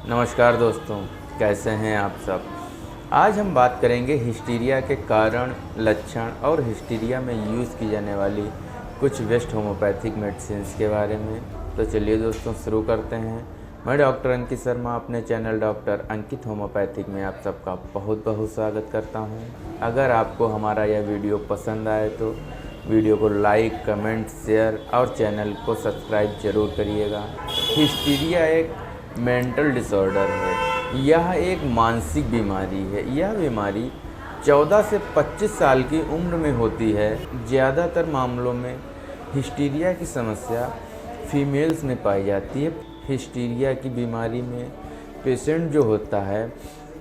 नमस्कार दोस्तों, कैसे हैं आप सब। आज हम बात करेंगे हिस्टीरिया के कारण, लक्षण और हिस्टीरिया में यूज़ की जाने वाली कुछ बेस्ट होम्योपैथिक मेडिसिन्स के बारे में। तो चलिए दोस्तों शुरू करते हैं। मैं डॉक्टर अंकित शर्मा अपने चैनल डॉक्टर अंकित होम्योपैथिक में आप सबका बहुत बहुत स्वागत करता हूं। अगर आपको हमारा यह वीडियो पसंद आए तो वीडियो को लाइक, कमेंट, शेयर और चैनल को सब्सक्राइब जरूर करिएगा। हिस्टीरिया एक मेंटल डिसऑर्डर है। यह एक मानसिक बीमारी है। यह बीमारी 14 से 25 साल की उम्र में होती है। ज़्यादातर मामलों में हिस्टीरिया की समस्या फीमेल्स में पाई जाती है। हिस्टीरिया की बीमारी में पेशेंट जो होता है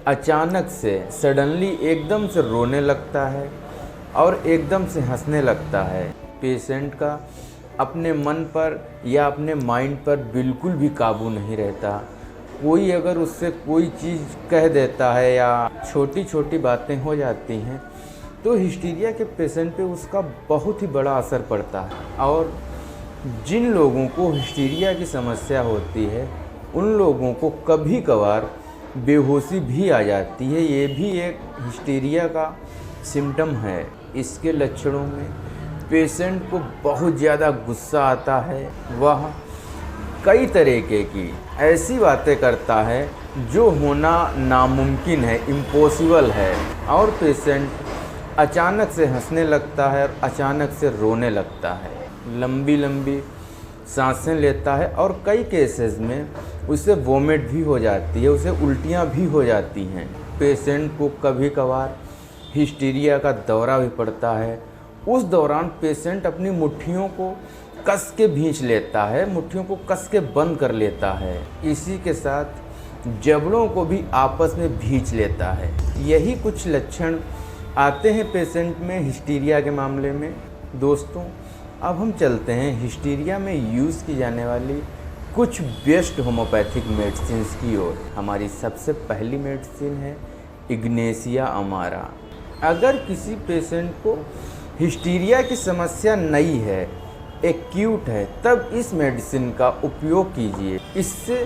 अचानक से सडनली एकदम से रोने लगता है और एकदम से हंसने लगता है। पेशेंट का अपने मन पर या अपने माइंड पर बिल्कुल भी काबू नहीं रहता। कोई अगर उससे कोई चीज़ कह देता है या छोटी छोटी बातें हो जाती हैं तो हिस्टीरिया के पेशेंट पे उसका बहुत ही बड़ा असर पड़ता है। और जिन लोगों को हिस्टीरिया की समस्या होती है उन लोगों को कभी कभार बेहोशी भी आ जाती है। ये भी एक हिस्टीरिया का सिम्टम है। इसके लक्षणों में पेशेंट को बहुत ज़्यादा गुस्सा आता है। वह कई तरीके की ऐसी बातें करता है जो होना नामुमकिन है, इम्पॉसिबल है। और पेशेंट अचानक से हंसने लगता है और अचानक से रोने लगता है। लंबी लंबी सांसें लेता है और कई केसेस में उसे वोमिट भी हो जाती है, उसे उल्टियाँ भी हो जाती हैं। पेशेंट को कभी कभार हिस्टीरिया का दौरा भी पड़ता है। उस दौरान पेशेंट अपनी मुट्ठियों को कस के भींच लेता है, मुट्ठियों को कस के बंद कर लेता है। इसी के साथ जबड़ों को भी आपस में भींच लेता है। यही कुछ लक्षण आते हैं पेशेंट में हिस्टीरिया के मामले में। दोस्तों, अब हम चलते हैं हिस्टीरिया में यूज़ की जाने वाली कुछ बेस्ट होम्योपैथिक मेडिसिन्स की ओर। हमारी सबसे पहली मेडिसिन है इग्नेशिया अमारा। अगर किसी पेशेंट को हिस्टीरिया की समस्या नई है, एक्यूट है, तब इस मेडिसिन का उपयोग कीजिए। इससे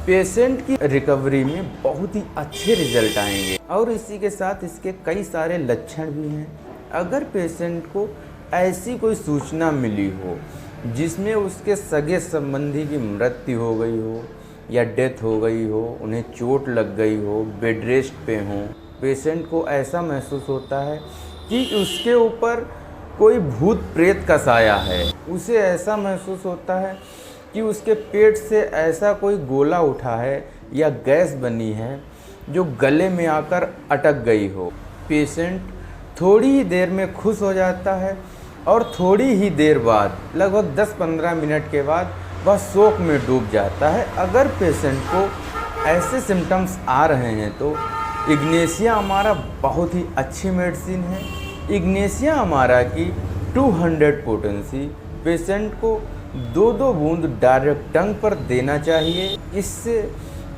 पेशेंट की रिकवरी में बहुत ही अच्छे रिजल्ट आएंगे। और इसी के साथ इसके कई सारे लक्षण भी हैं। अगर पेशेंट को ऐसी कोई सूचना मिली हो जिसमें उसके सगे संबंधी की मृत्यु हो गई हो या डेथ हो गई हो, उन्हें चोट लग गई हो, बेड रेस्ट पे हो, पेशेंट को ऐसा महसूस होता है कि उसके ऊपर कोई भूत प्रेत का साया है, उसे ऐसा महसूस होता है कि उसके पेट से ऐसा कोई गोला उठा है या गैस बनी है जो गले में आकर अटक गई हो। पेशेंट थोड़ी ही देर में खुश हो जाता है और थोड़ी ही देर बाद, लगभग 10-15 मिनट के बाद, वह शोक में डूब जाता है। अगर पेशेंट को ऐसे सिम्टम्स आ रहे हैं तो इग्नेशिया अमारा बहुत ही अच्छी मेडिसिन है। इग्नेशिया अमारा की 200 पोटेंसी पेशेंट को 2-2 बूंद डायरेक्ट टंग पर देना चाहिए। इससे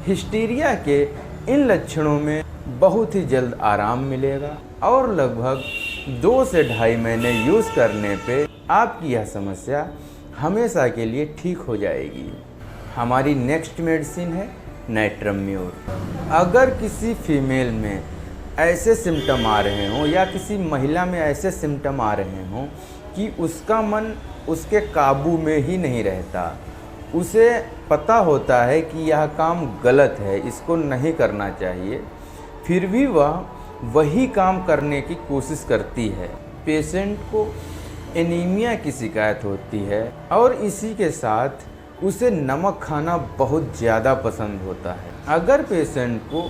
हिस्टीरिया के इन लक्षणों में बहुत ही जल्द आराम मिलेगा और लगभग 2 से ढाई महीने यूज़ करने पे आपकी यह समस्या हमेशा के लिए ठीक हो जाएगी। हमारी नेक्स्ट मेडिसिन है नेट्रम म्यूर। अगर किसी फीमेल में ऐसे सिम्टम आ रहे हों या किसी महिला में ऐसे सिम्टम आ रहे हों कि उसका मन उसके काबू में ही नहीं रहता, उसे पता होता है कि यह काम गलत है, इसको नहीं करना चाहिए, फिर भी वह वही काम करने की कोशिश करती है। पेशेंट को एनीमिया की शिकायत होती है और इसी के साथ उसे नमक खाना बहुत ज़्यादा पसंद होता है। अगर पेशेंट को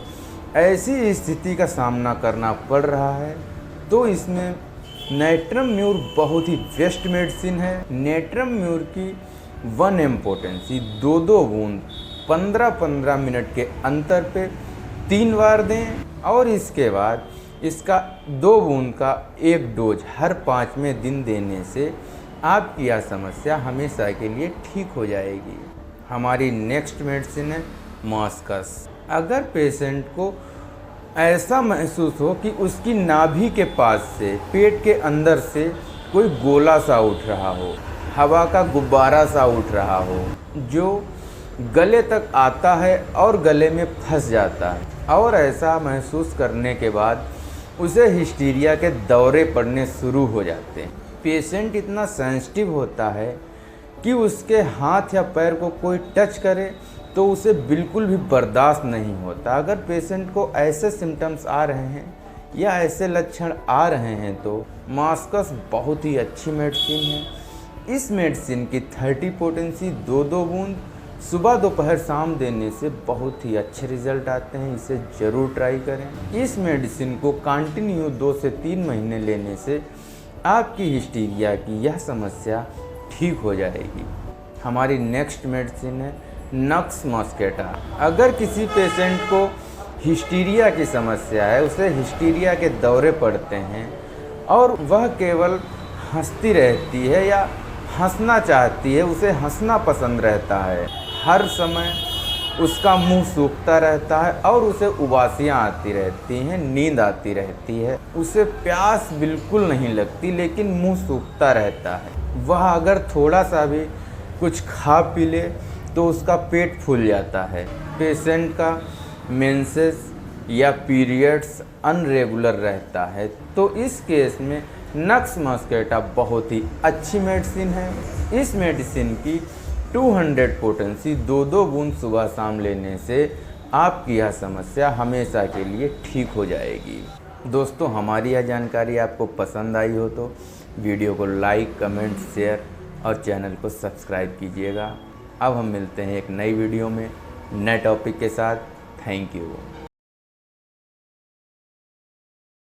ऐसी स्थिति का सामना करना पड़ रहा है तो इसमें नेट्रम म्यूर बहुत ही बेस्ट मेडिसिन है। नेट्रम म्यूर की 1 mg पोटेंसी 2-2 बूंद 15-15 मिनट के अंतर पे 3 बार दें और इसके बाद इसका 2 बूंद का 1 डोज हर 5वें दिन देने से आपकी यह समस्या हमेशा के लिए ठीक हो जाएगी। हमारी नेक्स्ट मेडिसिन है मॉस्कस। अगर पेशेंट को ऐसा महसूस हो कि उसकी नाभि के पास से, पेट के अंदर से कोई गोला सा उठ रहा हो, हवा का गुब्बारा सा उठ रहा हो, जो गले तक आता है और गले में फंस जाता है, और ऐसा महसूस करने के बाद उसे हिस्टीरिया के दौरे पड़ने शुरू हो जाते हैं। पेशेंट इतना सेंसिटिव होता है कि उसके हाथ या पैर को कोई टच करे तो उसे बिल्कुल भी बर्दाश्त नहीं होता। अगर पेशेंट को ऐसे सिम्टम्स आ रहे हैं या ऐसे लक्षण आ रहे हैं तो मास्कस बहुत ही अच्छी मेडिसिन है। इस मेडिसिन की 30 पोटेंसी 2-2 बूंद सुबह दोपहर शाम देने से बहुत ही अच्छे रिजल्ट आते हैं। इसे ज़रूर ट्राई करें। इस मेडिसिन को कंटिन्यू 2 से 3 महीने लेने से आपकी हिस्टीरिया की यह समस्या ठीक हो जाएगी। हमारी नेक्स्ट मेडिसिन है नक्स मॉस्केटा। अगर किसी पेशेंट को हिस्टीरिया की समस्या है, उसे हिस्टीरिया के दौरे पड़ते हैं और वह केवल हंसती रहती है या हंसना चाहती है, उसे हंसना पसंद रहता है, हर समय उसका मुंह सूखता रहता है और उसे उबासियाँ आती रहती हैं, नींद आती रहती है, उसे प्यास बिल्कुल नहीं लगती लेकिन मुंह सूखता रहता है। वह अगर थोड़ा सा भी कुछ खा पी ले तो उसका पेट फूल जाता है। पेशेंट का मेंसेस या पीरियड्स अनरेगुलर रहता है, तो इस केस में नक्स मॉस्केटा बहुत ही अच्छी मेडिसिन है। इस मेडिसिन की 200 पोटेंसी 2-2 बूंद सुबह शाम लेने से आपकी यह समस्या हमेशा के लिए ठीक हो जाएगी। दोस्तों, हमारी यह जानकारी आपको पसंद आई हो तो वीडियो को लाइक, कमेंट, शेयर और चैनल को सब्सक्राइब कीजिएगा। अब हम मिलते हैं एक नई वीडियो में नए टॉपिक के साथ। Thank you.